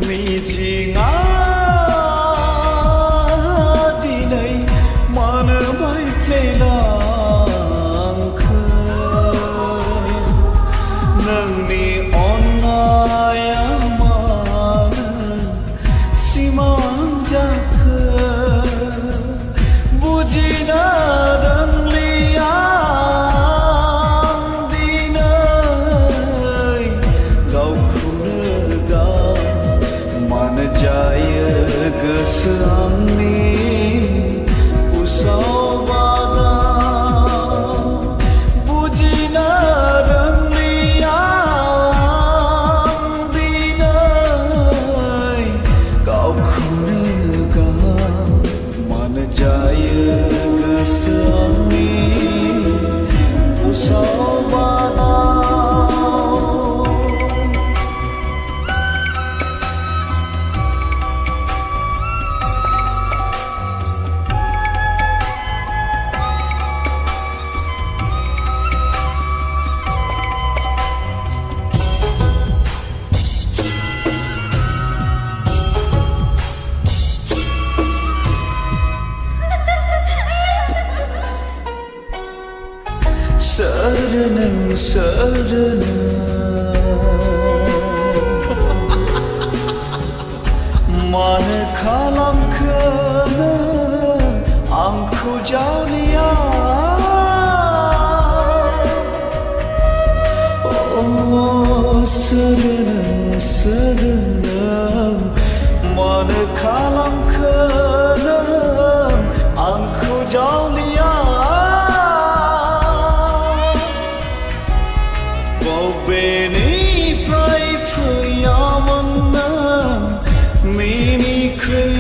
मिजिङा दिनै मानो बायफ्लेलांखो नोंनि अननाया मानो सिमां जाखो बुजिनो रोंलिया जायो गोसो आंनि उसाव बादाव बुजिनो रोंलिया दिनै गावखौनो गाव मानो जायो गोसो आंनि उसाव सोरनो मानो खालामखो आंखौ जालिया सोरनो मानो खालामखो आंखौ जालिया बबेनिफ्राय फैयामोन नों मिनिख्रुइ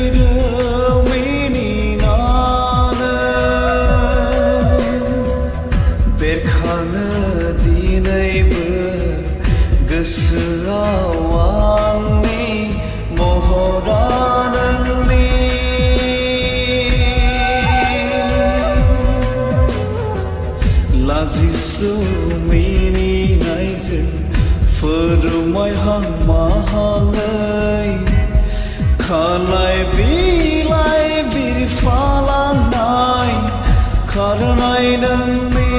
मिनिनानै बेरखाङो दिनैबो गोसोआव आंनि महरा नोंनि लाजिस्लु फोरमायहां माहाङै खानाय बिलाइ बिरफालांनाय खारनाय नोंनि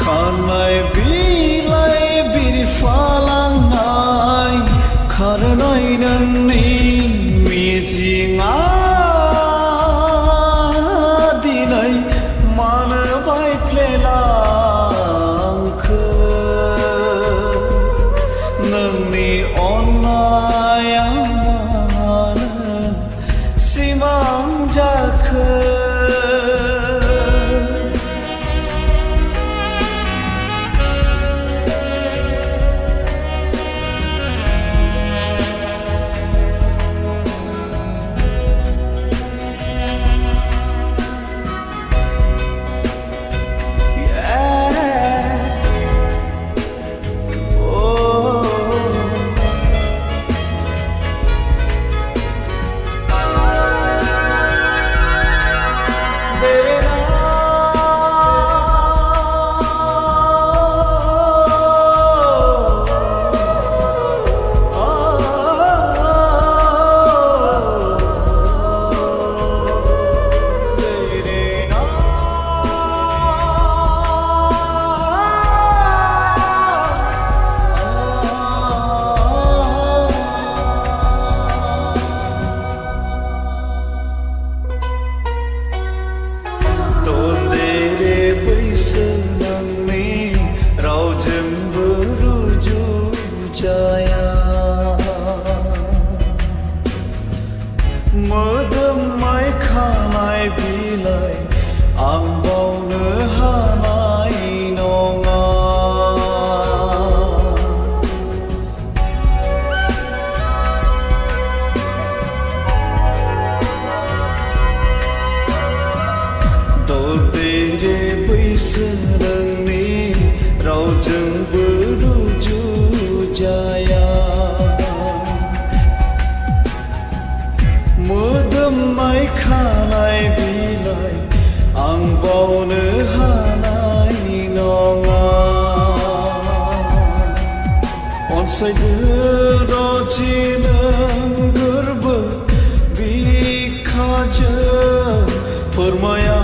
खानाय बिलाइ बिरफालांनाय खारनाय नोंनि मिजिङा दिनै मानो बायफ्लेला नोंनि अननाया मानो सिमां जाखो अनसायदो रावजि नों गोरबो बिखाजों फोरमाया